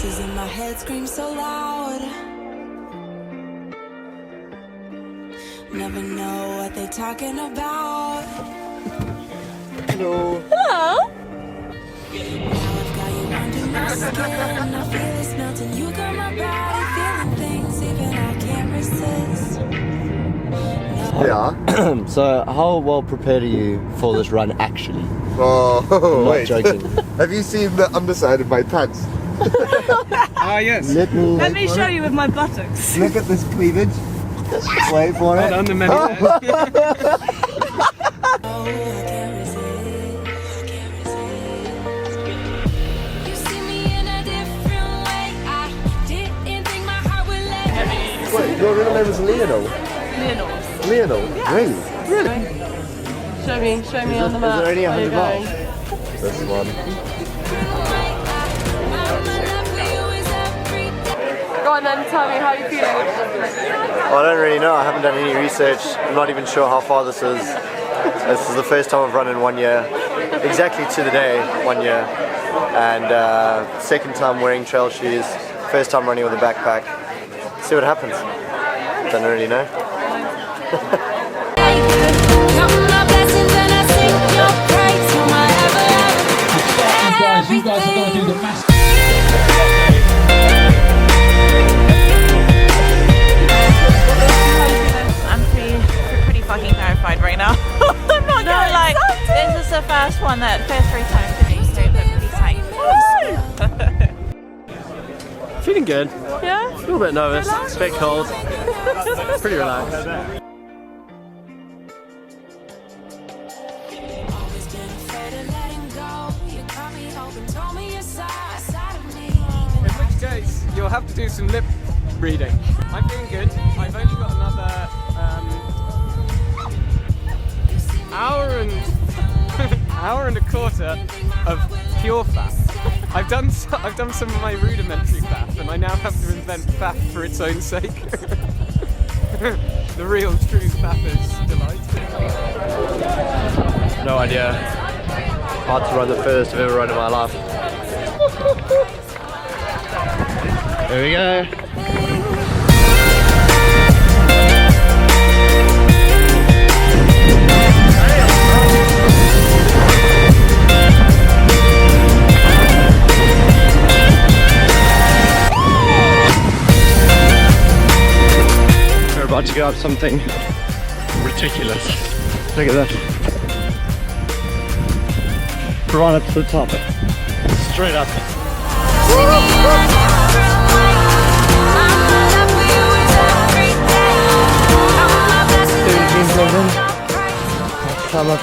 Voices in my head scream so loud. Never know what they're talking about. Hello. Hello. Now I've got you under my skin. I feel it's melting. You got my body feeling things even I can't resist. Yeah. So, how well prepared are you for this run actually? Oh, Not wait. joking. Have you seen the underside of my pants? Ah, yes. Let me show you with my buttocks. Look at this cleavage. Wait for it. On the menu. Oh, I can't resist. I can't resist. You see me in a different way. I didn't think my heart would let me. Wait, your real name is Lionel? Lionel? Really? Show me on the map. Is there any where you're 100 miles? going. This one. Go on then, tell me how you feeling. Well, I don't really know. I haven't done any research. I'm not even sure how far this is. This is the first time I've run in 1 year. Exactly to the day, 1 year. And second time wearing trail shoes. First time running with a backpack. See what happens. Don't really know. You guys are going to do the mass. I'm pretty fucking terrified right now. I'm not gonna lie. This is the first one first race time for me, so pretty tight. Feeling good. Yeah? A little bit nervous. It's a bit cold. Pretty relaxed. In which case, you'll have to do some lip reading. I'm doing good. I've only got another hour and a quarter of pure faff. I've done some of my rudimentary faff, and I now have to invent faff for its own sake. The real true faffers delight. No idea. Hard to run the furthest I've ever run in my life. There we go. We're about to go up something ridiculous. Look at that. Right up to the top. Straight up. Let's climb up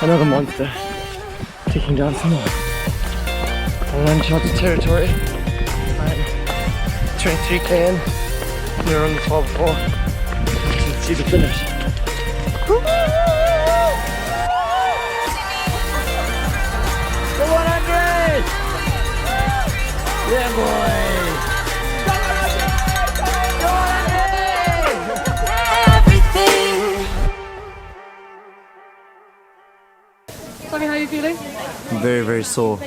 another monster. Taking down some more. Uncharted territory. I'm 23k in. We're on the 12-4. Let's see the finish. The 100! Yeah, boy! Tell me how you feeling. I'm very, very sore.